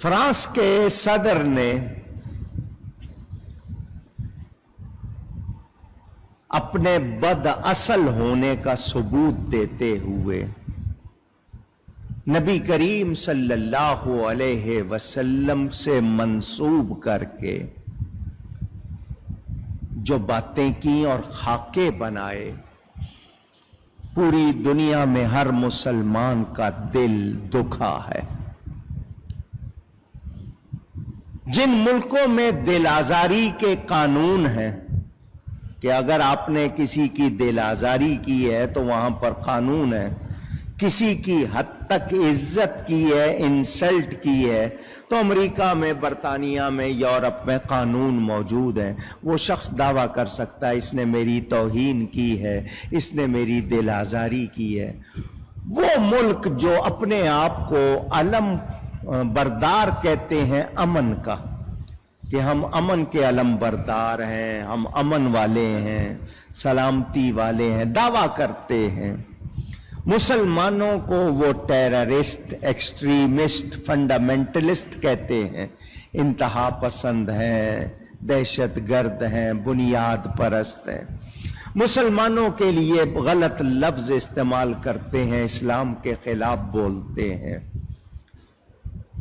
France کے صدر نے اپنے بد اصل ہونے کا ثبوت دیتے ہوئے نبی کریم صلی اللہ علیہ وسلم سے منسوب کر کے جو باتیں کی اور خاکے بنائے، پوری دنیا میں ہر مسلمان کا دل دکھا ہے۔ جن ملکوں میں دل آزاری کے قانون ہیں کہ اگر آپ نے کسی کی دل آزاری کی ہے تو وہاں پر قانون ہے، کسی کی حد تک عزت کی ہے، انسلٹ کی ہے، تو امریکہ میں، برطانیہ میں، یورپ میں قانون موجود ہیں۔ وہ شخص دعویٰ کر سکتا ہے اس نے میری توہین کی ہے، اس نے میری دل آزاری کی ہے۔ وہ ملک جو اپنے آپ کو علم بردار کہتے ہیں امن کا، کہ ہم امن کے علم بردار ہیں، ہم امن والے ہیں، سلامتی والے ہیں، دعویٰ کرتے ہیں، مسلمانوں کو وہ ٹیررسٹ، ایکسٹریمسٹ، فنڈامنٹلسٹ کہتے ہیں، انتہا پسند ہیں، دہشت گرد ہیں، بنیاد پرست ہیں، مسلمانوں کے لیے غلط لفظ استعمال کرتے ہیں، اسلام کے خلاف بولتے ہیں۔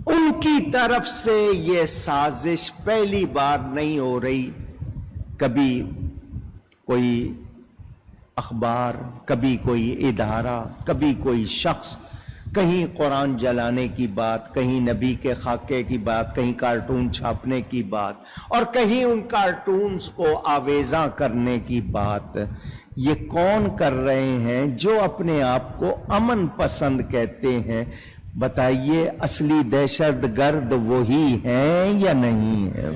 ان کی طرف سے یہ سازش پہلی بار نہیں ہو رہی، کبھی کوئی اخبار، کبھی کوئی ادارہ، کبھی کوئی شخص، کہیں قرآن جلانے کی بات، کہیں نبی کے خاکے کی بات، کہیں کارٹون چھاپنے کی بات، اور کہیں ان کارٹونز کو آویزاں کرنے کی بات۔ یہ کون کر رہے ہیں؟ جو اپنے آپ کو امن پسند کہتے ہیں۔ بتائیے اصلی دہشت گرد وہی ہیں یا نہیں ہیں؟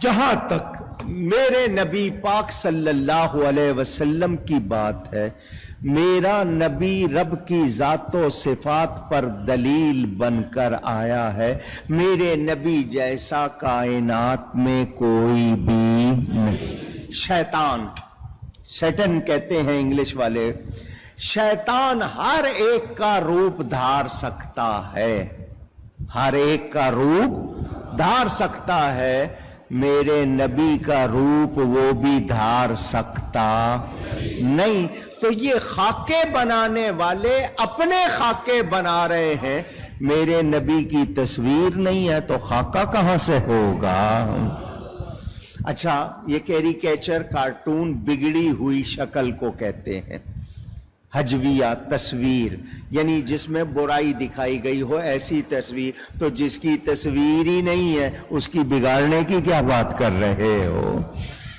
جہاں تک میرے نبی پاک صلی اللہ علیہ وسلم کی بات ہے، میرا نبی رب کی ذات و صفات پر دلیل بن کر آیا ہے۔ میرے نبی جیسا کائنات میں کوئی بھی نہیں۔ شیطان، سیٹن کہتے ہیں انگلش والے، شیطان ہر ایک کا روپ دھار سکتا ہے، ہر ایک کا روپ دھار سکتا ہے، میرے نبی کا روپ وہ بھی دھار سکتا نہیں۔ تو یہ خاکے بنانے والے اپنے خاکے بنا رہے ہیں، میرے نبی کی تصویر نہیں ہے تو خاکہ کہاں سے ہوگا؟ اچھا، یہ کیریکیچر، کارٹون بگڑی ہوئی شکل کو کہتے ہیں، حجویہ تصویر، یعنی جس میں برائی دکھائی گئی ہو ایسی تصویر۔ تو جس کی تصویر ہی نہیں ہے اس کی بگاڑنے کی کیا بات کر رہے ہو؟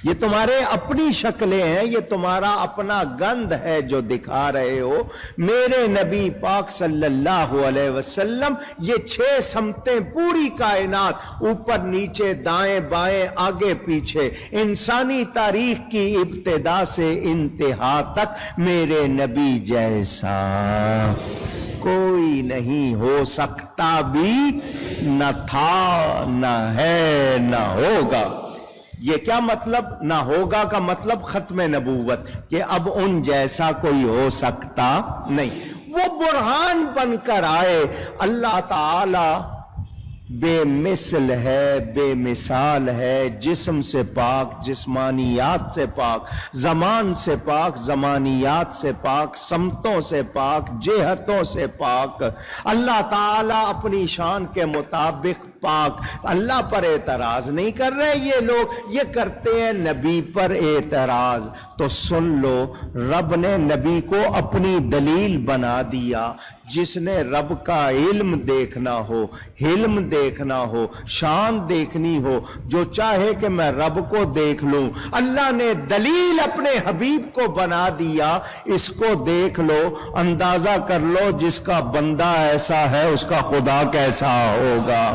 یہ تمہارے اپنی شکلیں ہیں، یہ تمہارا اپنا گند ہے جو دکھا رہے ہو۔ میرے نبی پاک صلی اللہ علیہ وسلم یہ 6 سمتیں، پوری کائنات، اوپر نیچے دائیں بائیں آگے پیچھے، انسانی تاریخ کی ابتدا سے انتہا تک میرے نبی جیسا کوئی نہیں ہو سکتا بھی، نہ تھا، نہ ہے، نہ ہوگا۔ یہ کیا مطلب؟ نہ ہوگا کا مطلب ختم نبوت، کہ اب ان جیسا کوئی ہو سکتا نہیں۔ وہ برہان بن کر آئے۔ اللہ تعالی بے مثل ہے، بے مثال ہے، جسم سے پاک، جسمانیات سے پاک، زمان سے پاک، زمانیات سے پاک، سمتوں سے پاک، جہتوں سے پاک۔ اللہ تعالیٰ اپنی شان کے مطابق پاک۔ اللہ پر اعتراض نہیں کر رہے یہ لوگ، یہ کرتے ہیں نبی پر اعتراض۔ تو سن لو، رب نے نبی کو اپنی دلیل بنا دیا۔ جس نے رب کا علم دیکھنا ہو، حلم دیکھنا ہو، شان دیکھنی ہو، جو چاہے کہ میں رب کو دیکھ لوں، اللہ نے دلیل اپنے حبیب کو بنا دیا۔ اس کو دیکھ لو، اندازہ کر لو، جس کا بندہ ایسا ہے اس کا خدا کیسا ہوگا۔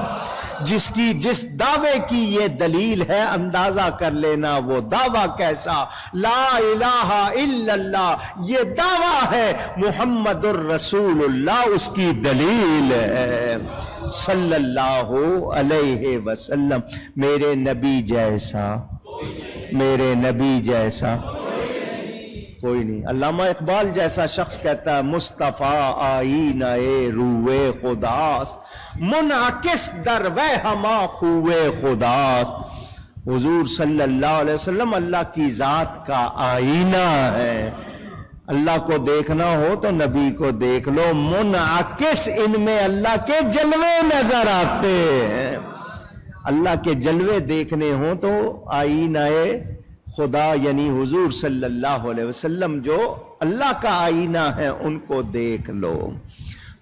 جس دعوے کی یہ دلیل ہے، اندازہ کر لینا وہ دعویٰ کیسا۔ لا الہ الا اللہ یہ دعویٰ ہے، محمد الرسول اللہ اس کی دلیل ہے صلی اللہ علیہ وسلم۔ میرے نبی جیسا، میرے نبی جیسا کوئی نہیں. علامہ اقبال جیسا شخص کہتا ہے مصطفیٰ آئینہ روئے خداست، منعکس در وے ہما خوئے خداست. حضور صلی اللہ علیہ وسلم اللہ کی ذات کا آئینہ ہے. اللہ کو دیکھنا ہو تو نبی کو دیکھ لو، منعکس ان میں اللہ کے جلوے نظر آتے ہیں. اللہ کے جلوے دیکھنے ہوں تو آئینہ خدا یعنی حضور صلی اللہ علیہ وسلم جو اللہ کا آئینہ ہے ان کو دیکھ لو.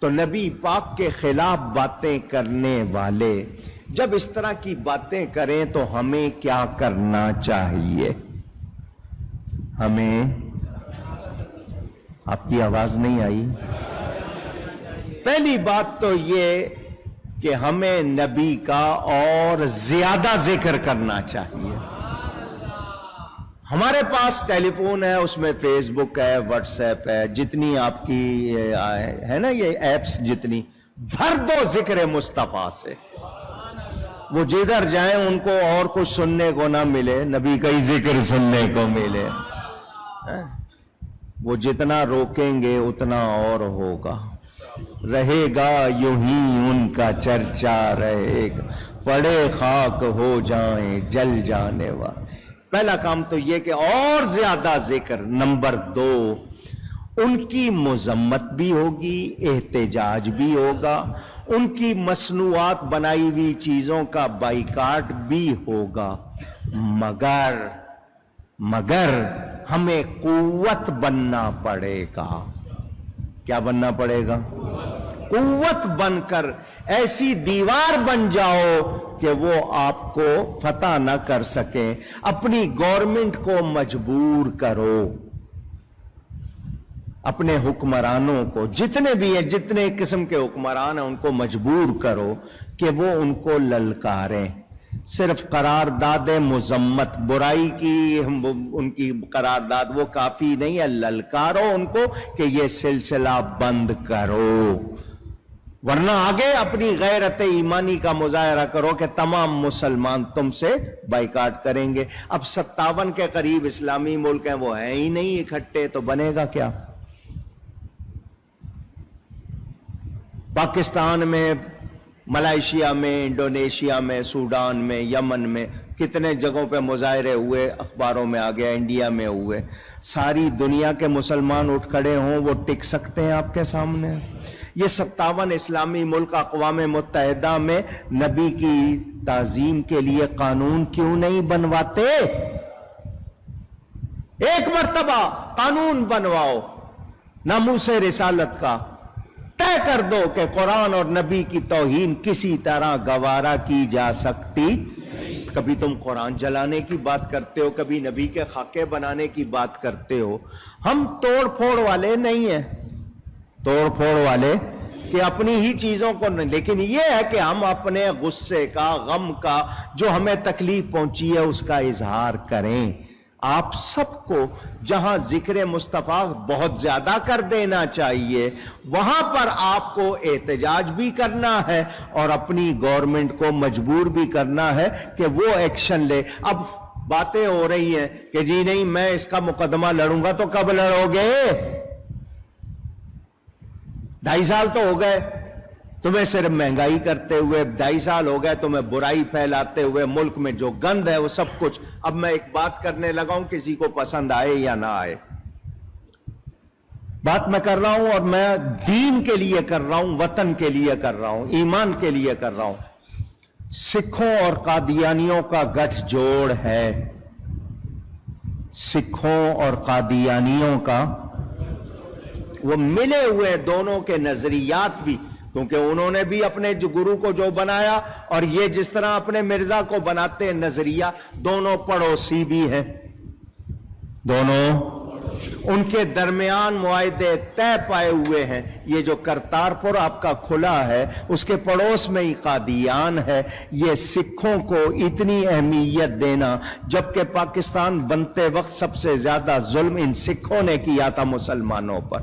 تو نبی پاک کے خلاف باتیں کرنے والے جب اس طرح کی باتیں کریں تو ہمیں کیا کرنا چاہیے؟ ہمیں، آپ کی آواز نہیں آئی؟ پہلی بات تو یہ کہ ہمیں نبی کا اور زیادہ ذکر کرنا چاہیے. ہمارے پاس ٹیلی فون ہے، اس میں فیس بک ہے، واٹس ایپ ہے، جتنی آپ کی ہے نا یہ ایپس جتنی، بھر دو ذکر مصطفیٰ سے. وہ جدھر جائیں ان کو اور کچھ سننے کو نہ ملے، نبی کا ہی ذکر سننے کو ملے. وہ جتنا روکیں گے اتنا اور ہوگا. رہے گا یوں ہی ان کا چرچا رہے گا، پڑے خاک ہو جائیں جل جانے والے. پہلا کام تو یہ کہ اور زیادہ ذکر. نمبر 2، ان کی مذمت بھی ہوگی، احتجاج بھی ہوگا، ان کی مصنوعات بنائی ہوئی چیزوں کا بائیکاٹ بھی ہوگا، مگر ہمیں قوت بننا پڑے گا. کیا بننا پڑے گا؟ قوت بن کر ایسی دیوار بن جاؤ کہ وہ آپ کو فتح نہ کر سکیں. اپنی گورنمنٹ کو مجبور کرو، اپنے حکمرانوں کو، جتنے بھی ہیں، جتنے قسم کے حکمران ہیں، ان کو مجبور کرو کہ وہ ان کو للکاریں. صرف قرارداد مذمت، برائی کی ان کی قرارداد وہ کافی نہیں ہے، للکارو ان کو کہ یہ سلسلہ بند کرو. ورنہ آگے اپنی غیرت ایمانی کا مظاہرہ کرو کہ تمام مسلمان تم سے بائیکاٹ کریں گے. اب 57 کے قریب اسلامی ملک ہیں، وہ ہیں ہی نہیں اکٹھے، تو بنے گا کیا؟ پاکستان میں، ملائیشیا میں، انڈونیشیا میں، سوڈان میں، یمن میں کتنے جگہوں پہ مظاہرے ہوئے، اخباروں میں آ گیا، انڈیا میں ہوئے. ساری دنیا کے مسلمان اٹھ کھڑے ہوں، وہ ٹک سکتے ہیں آپ کے سامنے؟ یہ 57 اسلامی ملک اقوام متحدہ میں نبی کی تعظیم کے لیے قانون کیوں نہیں بنواتے؟ ایک مرتبہ قانون بنواؤ ناموس رسالت کا، طے کر دو کہ قرآن اور نبی کی توہین کسی طرح گوارا کی جا سکتی. کبھی تم قرآن جلانے کی بات کرتے ہو، کبھی نبی کے خاکے بنانے کی بات کرتے ہو. ہم توڑ پھوڑ والے نہیں ہیں، توڑ پھوڑ والے کہ اپنی ہی چیزوں کو نہیں، لیکن یہ ہے کہ ہم اپنے غصے کا، غم کا، جو ہمیں تکلیف پہنچی ہے اس کا اظہار کریں. آپ سب کو جہاں ذکر مصطفیٰ بہت زیادہ کر دینا چاہیے، وہاں پر آپ کو احتجاج بھی کرنا ہے اور اپنی گورنمنٹ کو مجبور بھی کرنا ہے کہ وہ ایکشن لے. اب باتیں ہو رہی ہیں کہ جی نہیں میں اس کا مقدمہ لڑوں گا، تو کب لڑو گے؟ 2.5 سال تو ہو گئے تمہیں صرف مہنگائی کرتے ہوئے، 2.5 سال ہو گئے تمہیں برائی پھیلاتے ہوئے، ملک میں جو گند ہے وہ سب کچھ. اب میں ایک بات کرنے لگا ہوں، کسی کو پسند آئے یا نہ آئے، بات میں کر رہا ہوں اور میں دین کے لیے کر رہا ہوں، وطن کے لیے کر رہا ہوں، ایمان کے لیے کر رہا ہوں. سکھوں اور قادیانیوں کا گٹھ جوڑ ہے، سکھوں اور قادیانیوں کا وہ ملے ہوئے، دونوں کے نظریات بھی، کیونکہ انہوں نے بھی اپنے گرو کو جو بنایا اور یہ جس طرح اپنے مرزا کو بناتے ہیں نظریہ، دونوں پڑوسی بھی ہیں، دونوں ان کے درمیان معاہدے طے پائے ہوئے ہیں. یہ جو کرتارپور آپ کا کھلا ہے اس کے پڑوس میں ہی قادیان ہے. یہ سکھوں کو اتنی اہمیت دینا، جبکہ پاکستان بنتے وقت سب سے زیادہ ظلم ان سکھوں نے کیا تھا مسلمانوں پر.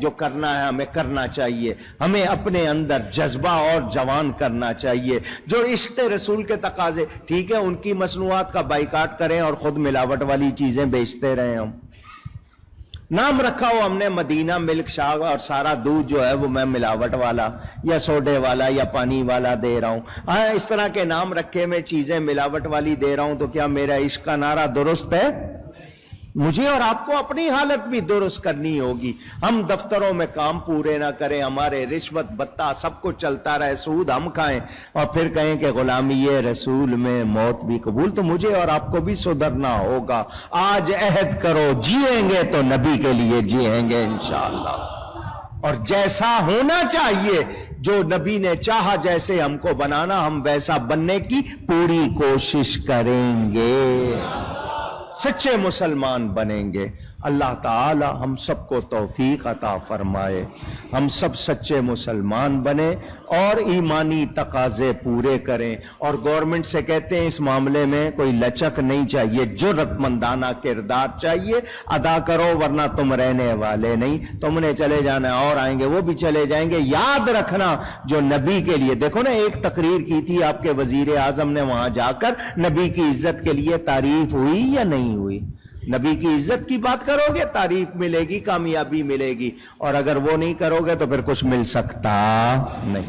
جو کرنا ہے ہمیں کرنا چاہیے. ہمیں اپنے اندر جذبہ اور جوان کرنا چاہیے. جو عشق رسول کے تقاضے، ٹھیک ہے ان کی مصنوعات کا بائیکاٹ کریں اور خود ملاوٹ والی چیزیں بیچتے رہیں. ہم نام رکھا ہو ہم نے مدینہ ملک شاگ اور سارا دودھ جو ہے وہ میں ملاوٹ والا یا سوڈے والا یا پانی والا دے رہا ہوں. اس طرح کے نام رکھے میں چیزیں ملاوٹ والی دے رہا ہوں تو کیا میرا عشق کا نعرہ درست ہے؟ مجھے اور آپ کو اپنی حالت بھی درست کرنی ہوگی. ہم دفتروں میں کام پورے نہ کریں، ہمارے رشوت بتہ سب کچھ چلتا رہے، سود ہم کھائیں اور پھر کہیں کہ غلامی رسول میں موت بھی قبول. تو مجھے اور آپ کو بھی سدھرنا ہوگا. آج عہد کرو، جیئیں گے تو نبی کے لیے جیئیں گے انشاءاللہ، اور جیسا ہونا چاہیے جو نبی نے چاہا جیسے ہم کو بنانا، ہم ویسا بننے کی پوری کوشش کریں گے. سچے مسلمان بنیں گے. اللہ تعالی ہم سب کو توفیق عطا فرمائے، ہم سب سچے مسلمان بنیں اور ایمانی تقاضے پورے کریں. اور گورنمنٹ سے کہتے ہیں اس معاملے میں کوئی لچک نہیں چاہیے، جرأت مندانہ کردار چاہیے. ادا کرو ورنہ تم رہنے والے نہیں، تم نے چلے جانا اور آئیں گے وہ بھی چلے جائیں گے. یاد رکھنا جو نبی کے لیے، دیکھو نا ایک تقریر کی تھی آپ کے وزیر اعظم نے، وہاں جا کر نبی کی عزت کے لیے تعریف ہوئی یا نہیں ہوئی؟ نبی کی عزت کی بات کرو گے تعریف ملے گی، کامیابی ملے گی، اور اگر وہ نہیں کرو گے تو پھر کچھ مل سکتا نہیں.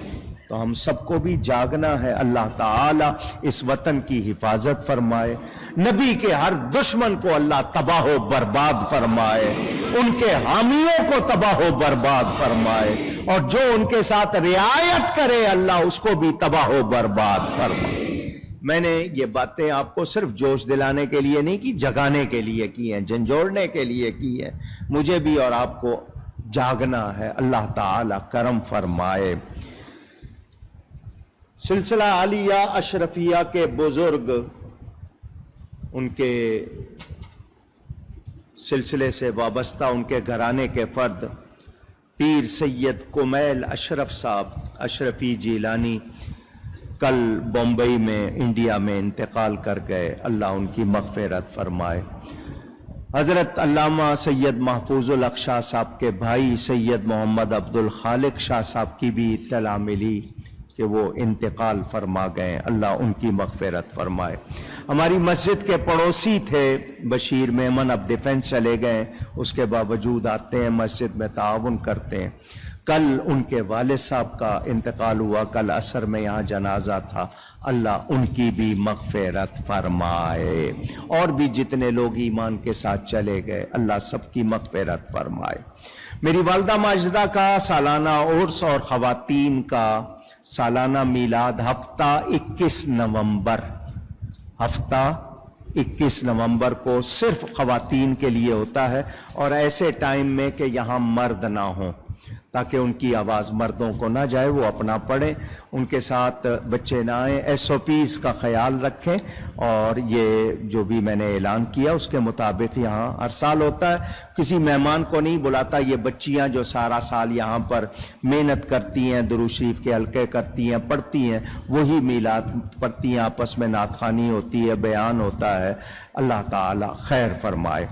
تو ہم سب کو بھی جاگنا ہے. اللہ تعالی اس وطن کی حفاظت فرمائے، نبی کے ہر دشمن کو اللہ تباہ و برباد فرمائے، ان کے حامیوں کو تباہ و برباد فرمائے، اور جو ان کے ساتھ رعایت کرے اللہ اس کو بھی تباہ و برباد فرمائے. میں نے یہ باتیں آپ کو صرف جوش دلانے کے لیے نہیں کی، جگانے کے لیے کی ہیں، جھنجھوڑنے کے لیے کی ہیں. مجھے بھی اور آپ کو جاگنا ہے. اللہ تعالی کرم فرمائے. سلسلہ عالیہ اشرفیہ کے بزرگ، ان کے سلسلے سے وابستہ ان کے گھرانے کے فرد پیر سید کمیل اشرف صاحب اشرفی جیلانی کل بمبئی میں انڈیا میں انتقال کر گئے. اللہ ان کی مغفرت فرمائے. حضرت علامہ سید محفوظ الحق شاہ صاحب کے بھائی سید محمد عبد الخالق شاہ صاحب کی بھی اطلاع ملی کہ وہ انتقال فرما گئے. اللہ ان کی مغفرت فرمائے. ہماری مسجد کے پڑوسی تھے بشیر میمن، اب ڈیفنس چلے گئے، اس کے باوجود آتے ہیں مسجد میں تعاون کرتے ہیں. کل ان کے والد صاحب کا انتقال ہوا، کل عصر میں یہاں جنازہ تھا. اللہ ان کی بھی مغفرت فرمائے، اور بھی جتنے لوگ ایمان کے ساتھ چلے گئے اللہ سب کی مغفرت فرمائے. میری والدہ ماجدہ کا سالانہ عرس اور خواتین کا سالانہ میلاد ہفتہ 21 نومبر کو صرف خواتین کے لیے ہوتا ہے، اور ایسے ٹائم میں کہ یہاں مرد نہ ہوں تاکہ ان کی آواز مردوں کو نہ جائے، وہ اپنا پڑھیں، ان کے ساتھ بچے نہ آئیں. SOPs کا خیال رکھیں، اور یہ جو بھی میں نے اعلان کیا اس کے مطابق یہاں ہر سال ہوتا ہے. کسی مہمان کو نہیں بلاتا. یہ بچیاں جو سارا سال یہاں پر محنت کرتی ہیں، درود شریف کے حلقے کرتی ہیں، پڑھتی ہیں، وہی میلاد پڑھتی ہیں، آپس میں نعت خوانی ہوتی ہے، بیان ہوتا ہے. اللہ تعالی خیر فرمائے.